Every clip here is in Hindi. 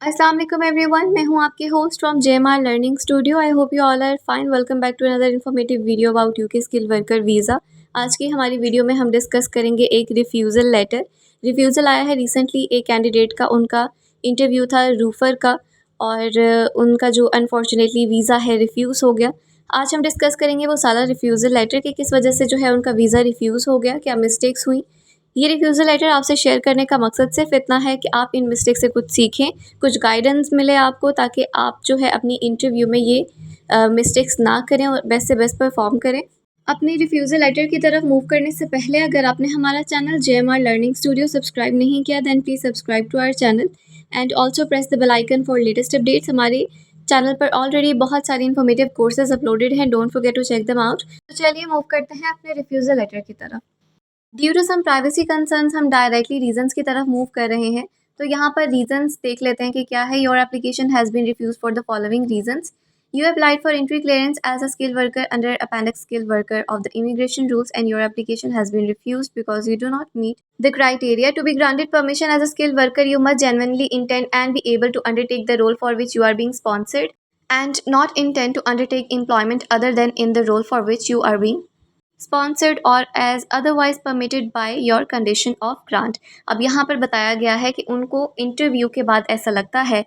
अस्सलाम वालेकुम एवरीवन, मैं हूं आपकी host from JMR learning studio. I hope you all are fine. Welcome back to another informative video about UK skill worker visa. आज की हमारी वीडियो में हम डिस्कस करेंगे एक रिफ्यूज़ल लेटर। रिफ्यूज़ल आया है रिसेंटली एक कैंडिडेट का, उनका इंटरव्यू था रूफ़र का और उनका जो अनफॉर्चुनेटली वीज़ा है रिफ्यूज़ हो गया। आज हम डिस्कस करेंगे वो सारा रिफ्यूज़ल लेटर कि किस वजह से जो है उनका वीज़ा रिफ्यूज़ हो गया, क्या मिस्टेक्स हुई। ये रिफ्यूज़ल लेटर आपसे शेयर करने का मकसद सिर्फ इतना है कि आप इन मिस्टेक से कुछ सीखें, कुछ गाइडेंस मिले आपको, ताकि आप जो है अपनी इंटरव्यू में ये मिस्टेक्स ना करें और बेस्ट से बेस्ट परफॉर्म करें। अपनी रिफ्यूज़ल लेटर की तरफ मूव करने से पहले अगर आपने हमारा channel JMR learning studio subscribe नहीं किया then please subscribe to our channel and also press the bell icon for latest updates. हमारे चैनल पर ऑलरेडी बहुत सारे इन्फॉर्मेटिव कोर्सेज अपलोडेड हैं, don't forget to check them out. तो चलिए मूव करते हैं अपने रिफ्यूज़ल लेटर की तरफ। Due to some privacy concerns हम डायरेक्टली रीजंस की तरफ मूव कर रहे हैं। तो यहाँ पर रीजंस देख लेते हैं कि क्या है। Your application has been refuse for the following reasons. You applied for entry clearance as a skilled worker under Appendix Skilled Worker of the Immigration Rules and your application has been refused because you do not meet the criteria. To be granted permission as a skilled worker, you must genuinely intend and be able to undertake the role for which you are being sponsored and not intend to undertake employment other than in the role for which you are being sponsored और as otherwise permitted by your condition of grant. अब यहाँ पर बताया गया है कि उनको इंटरव्यू के बाद ऐसा लगता है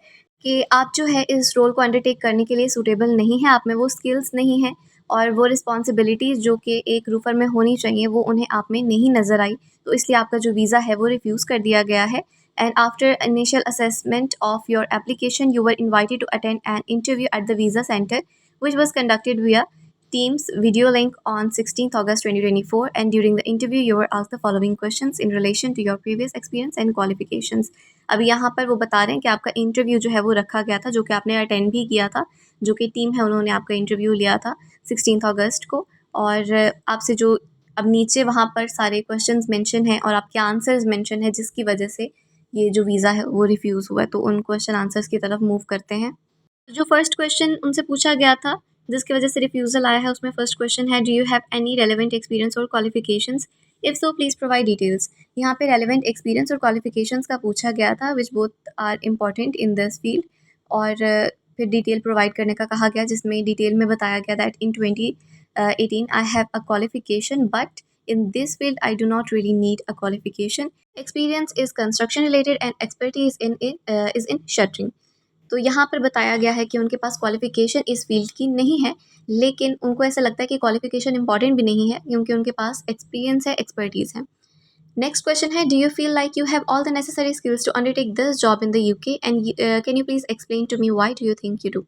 कि आप जो है इस रोल को अंडरटेक करने के लिए सूटेबल नहीं है, आप में वो स्किल्स नहीं है और वो रिस्पॉन्सिबिलिटीज़ जो कि एक रूफर में होनी चाहिए वो उन्हें आप में नहीं नज़र आई, तो इसलिए आपका जो वीज़ा है वो रिफ्यूज़ कर दिया गया है। And after initial assessment of your application you were invited to attend an interview at the visa centre which was conducted via Teams video link on 16th August 2024, and during the interview you were asked the following questions in relation to your previous experience and qualifications। अभी यहाँ पर वो बता रहे हैं कि आपका इंटरव्यू जो है वो रखा गया था, जो कि आपने अटेंड भी किया था, जो कि टीम है उन्होंने आपका इंटरव्यू लिया था 16 अगस्त को। और आपसे जो अब नीचे वहाँ पर सारे क्वेश्चंस मेंशन हैं और आपके आंसर्स मेंशन है जिसकी वजह से ये जो वीज़ा है वो रिफ्यूज़ हुआ है। तो उन क्वेश्चन आंसर्स की तरफ मूव करते हैं। जो फर्स्ट क्वेश्चन उनसे पूछा गया था जिसकी वजह से रिफ्यूज़ल आया है, उसमें फर्स्ट क्वेश्चन है, do you have any relevant experience और qualifications, if so please provide details. यहाँ पे रेलेवेंट एक्सपीरियंस और क्वालिफिकेशंस का पूछा गया था which both are important in this field. और फिर डिटेल प्रोवाइड करने का कहा गया जिसमें डिटेल में बताया गया that in 2018 I have a qualification but in this field I do not really need a qualification. Experience is construction related and expertise is in shuttering। तो यहाँ पर बताया गया है कि उनके पास क्वालिफ़िकेशन इस फील्ड की नहीं है, लेकिन उनको ऐसा लगता है कि क्वालिफ़िकेशन इंपॉर्टेंट भी नहीं है क्योंकि उनके पास एक्सपीरियंस है, एक्सपर्टीज़ है। नेक्स्ट क्वेश्चन है, do you feel like you have all the necessary skills to undertake this job in the UK and can you please explain to me why do you think you do.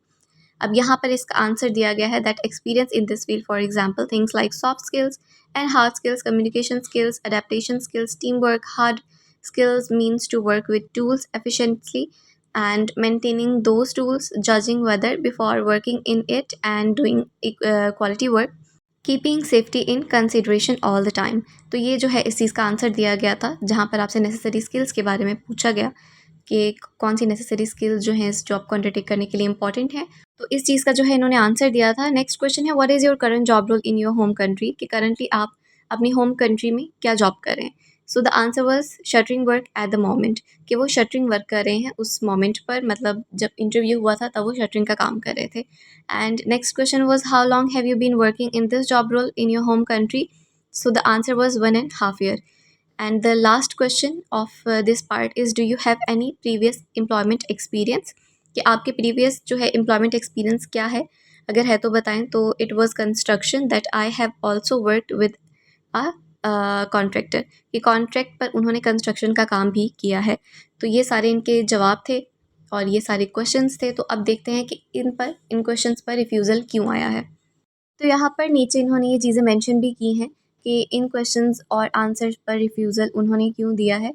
अब यहाँ पर इसका आंसर दिया गया है that experience in this field for example things like soft skills and hard skills, communication skills, adaptation skills, team work, hard skills means to work with tools efficiently and maintaining those tools, judging whether before working in it and doing quality work, keeping safety in consideration all the time. तो ये जो है इस चीज़ का आंसर दिया गया था जहाँ पर आपसे नेसेसरी स्किल्स के बारे में पूछा गया कि कौन सी नेसेसरी स्किल्स जो हैं इस जॉब को अंडरटेक करने के लिए इंपॉर्टेंट है। तो इस चीज़ का जो है इन्होंने आंसर दिया था। नेक्स्ट क्वेश्चन है, what is your current job role in your home country, कि करंटली आप अपनी होम कंट्री में क्या जॉब कर रहे हैं। सो the answer was shuttering work at the moment, कि वो शटरिंग वर्क कर रहे हैं उस मोमेंट पर, मतलब जब इंटरव्यू हुआ था तब वो शटरिंग का काम कर रहे थे। And next question was, how long have you been working in this job role in your home country. So the answer was 1.5 year। And the last question of this part is, do you have any previous employment experience, कि आपके previous जो है employment experience क्या है, अगर है तो बताएं। तो it was construction that I have also worked with a contractor, कि कॉन्ट्रैक्ट पर उन्होंने कंस्ट्रक्शन का काम भी किया है। तो ये सारे इनके जवाब थे और ये सारे क्वेश्चंस थे। तो अब देखते हैं कि इन क्वेश्चंस पर रिफ्यूज़ल क्यों आया है। तो यहाँ पर नीचे इन्होंने ये चीज़ें मेंशन भी की हैं कि इन क्वेश्चंस और आंसर्स पर रिफ्यूज़ल उन्होंने क्यों दिया है।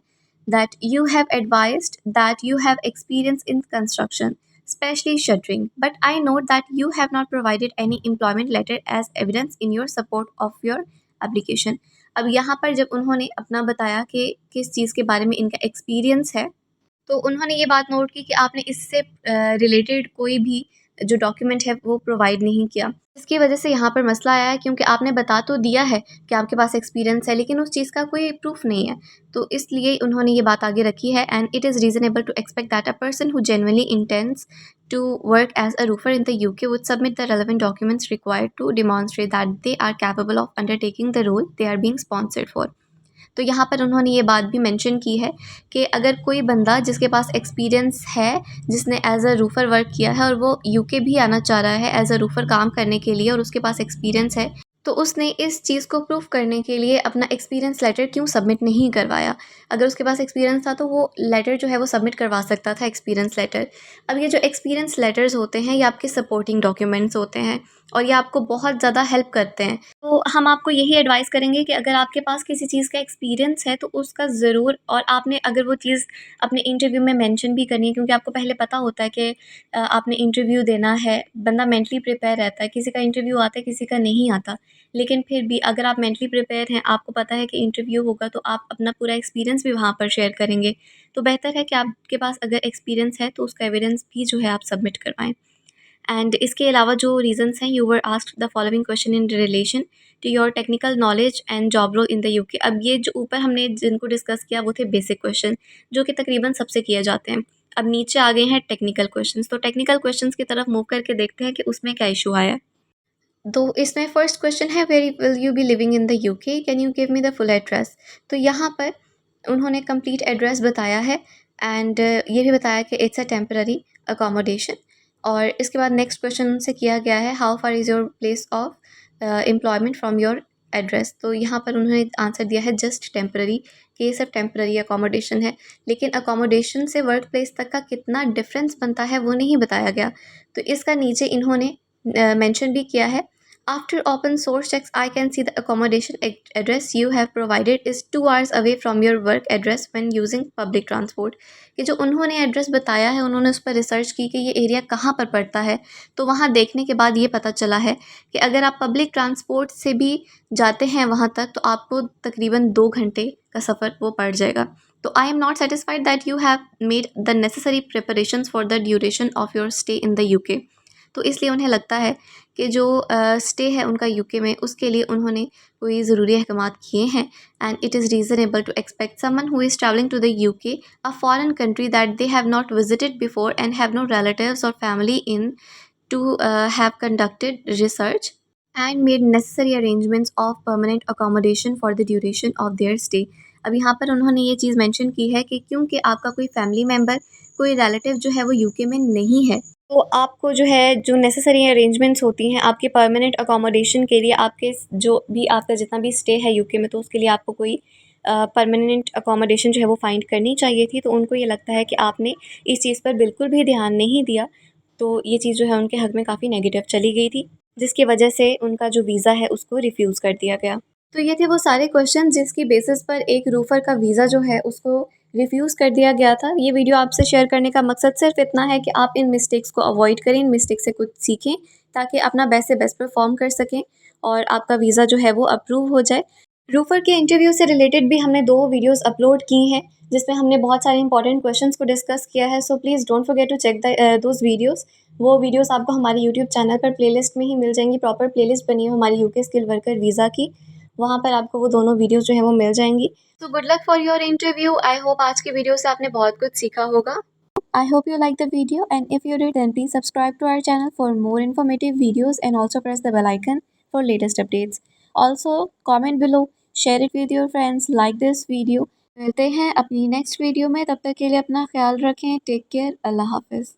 That you have advised that you have experience in construction specially shuttering, but I note that you have not provided any employment letter as evidence in your support of your application. अब यहाँ पर जब उन्होंने अपना बताया कि किस चीज़ के बारे में इनका एक्सपीरियंस है, तो उन्होंने ये बात नोट की कि आपने इससे रिलेटेड कोई भी जो डॉक्यूमेंट है वो प्रोवाइड नहीं किया। इसकी वजह से यहाँ पर मसला आया है, क्योंकि आपने बता तो दिया है कि आपके पास एक्सपीरियंस है, लेकिन उस चीज़ का कोई प्रूफ नहीं है। तो इसलिए उन्होंने ये बात आगे रखी है, and it is reasonable to expect that a person who genuinely intends to work as a roofer in the UK would submit the relevant documents required to demonstrate that they are capable of undertaking the role they are being sponsored for. तो यहाँ पर उन्होंने ये बात भी मेंशन की है कि अगर कोई बंदा जिसके पास एक्सपीरियंस है, जिसने एज अ रूफ़र वर्क किया है और वो यूके भी आना चाह रहा है एज अ रूफ़र काम करने के लिए और उसके पास एक्सपीरियंस है, तो उसने इस चीज़ को प्रूफ करने के लिए अपना एक्सपीरियंस लेटर क्यों सबमिट नहीं करवाया। अगर उसके पास एक्सपीरियंस था तो वो लेटर जो है वो सबमिट करवा सकता था, एक्सपीरियंस लेटर। अब ये जो एक्सपीरियंस लेटर्स होते हैं ये आपके सपोर्टिंग डॉक्यूमेंट्स होते हैं और ये आपको बहुत ज़्यादा हेल्प करते हैं। तो हम आपको यही एडवाइस करेंगे कि अगर आपके पास किसी चीज़ का एक्सपीरियंस है तो उसका ज़रूर, और आपने अगर वो चीज़ अपने इंटरव्यू में मेंशन भी करनी है, क्योंकि आपको पहले पता होता है कि आपने इंटरव्यू देना है। बंदा मेंटली प्रिपेयर रहता है, किसी का इंटरव्यू आता है, किसी का नहीं आता। लेकिन फिर भी अगर आप मेंटली प्रिपेयर हैं, आपको पता है कि इंटरव्यू होगा, तो आप अपना पूरा एक्सपीरियंस भी वहाँ पर शेयर करेंगे। तो बेहतर है कि आपके पास अगर एक्सपीरियंस है तो उसका एविडेंस भी जो है आप सबमिट करवाएँ। एंड इसके अलावा जो रीजंस हैं, you were asked the following question in relation to your technical knowledge and job role in the UK. अब ये जो ऊपर हमने जिनको डिस्कस किया वो थे बेसिक क्वेश्चन, जो कि तकरीबन सबसे किए जाते हैं। अब नीचे आ गए हैं टेक्निकल क्वेश्चंस। तो टेक्निकल क्वेश्चंस की तरफ मूव करके देखते हैं कि उसमें क्या इशू आया है। तो इसमें फर्स्ट क्वेश्चन है, where will you be living in the UK, can you give me the full address. तो यहाँ पर उन्होंने कंप्लीट एड्रेस बताया है, एंड ये भी बताया कि इट्स अ टेम्पररी अकोमोडेशन। और इसके बाद नेक्स्ट क्वेश्चन उनसे किया गया है, how far is your place of employment from your address. तो यहाँ पर उन्होंने आंसर दिया है जस्ट टेम्पररी, कि ये सब टेम्पररी अकोमोडेशन है। लेकिन अकोमोडेशन से वर्क प्लेस तक का कितना डिफरेंस बनता है वो नहीं बताया गया। तो इसका नीचे इन्होंने मेंशन भी किया है, after open source checks I can see the accommodation address you have provided is 2 hours away from your work address when using public transport. कि जो उन्होंने एड्रेस बताया है, उन्होंने उस पर रिसर्च की कि ये एरिया कहाँ पर पड़ता है। तो वहाँ देखने के बाद ये पता चला है कि अगर आप पब्लिक ट्रांसपोर्ट से भी जाते हैं वहाँ तक, तो आपको तकरीबन 2 घंटे का सफ़र वो पड़ जाएगा। तो I am not satisfied that you have made the necessary preparations for the duration of your stay in the UK. तो इसलिए उन्हें लगता है कि जो स्टे है उनका यूके में, उसके लिए उन्होंने कोई ज़रूरी अहकामात किए हैं। And it is reasonable to expect someone who is travelling to the UK, a foreign country that they have not visited before and have no relatives और family in, to have conducted research and made necessary arrangements of permanent accommodation for the duration of their stay। अब यहाँ पर उन्होंने ये चीज़ मेंशन की है कि क्योंकि आपका कोई फैमिली मेम्बर, कोई रिलेटिव जो है वो यूके में नहीं है, तो आपको जो है जो नेसेसरी अरेंजमेंट्स होती हैं आपके परमानेंट अकोमोडेशन के लिए, आपके जो भी आपका जितना भी स्टे है यूके में, तो उसके लिए आपको कोई परमानेंट अकोमोडेशन जो है वो फाइंड करनी चाहिए थी। तो उनको ये लगता है कि आपने इस चीज़ पर बिल्कुल भी ध्यान नहीं दिया। तो ये चीज़ जो है उनके हक़ में काफ़ी नेगेटिव चली गई थी, जिसकी वजह से उनका जो वीज़ा है उसको रिफ्यूज़ कर दिया गया। तो ये थे वो सारे क्वेश्चन जिसकी बेसिस पर एक रूफ़र का वीज़ा जो है उसको रिफ्यूज़ कर दिया गया था। ये वीडियो आपसे शेयर करने का मकसद सिर्फ इतना है कि आप इन मिस्टेक्स को अवॉइड करें, इन मिस्टेक से कुछ सीखें, ताकि अपना बेस्ट से बेस्ट परफॉर्म कर सकें और आपका वीज़ा जो है वो अप्रूव हो जाए। रूफ़र के इंटरव्यू से रिलेटेड भी हमने 2 वीडियोस अपलोड की हैं, जिसमें हमने बहुत सारे इंपॉर्टेंट क्वेश्चंस को डिस्कस किया है। So please don't forget to check those videos. वो वीडियोस आपको हमारे यूट्यूब चैनल पर प्लेलिस्ट में ही मिल जाएंगी। प्रॉपर प्लेलिस्ट बनी है हमारी यूके स्किल वर्कर वीज़ा की, वहाँ पर आपको वो दोनों वीडियोस जो है वो मिल जाएंगी। तो good luck for your interview. I hope आज की वीडियो से आपने बहुत कुछ सीखा होगा। I hope you liked the video, and if you did, then please subscribe to our channel for more informative videos and also press the bell icon for latest updates. Also, comment below, share it with your friends, like this video। मिलते हैं अपनी नेक्स्ट वीडियो में, तब तक के लिए अपना ख्याल रखें। टेक केयर, अल्लाह हाफिज़।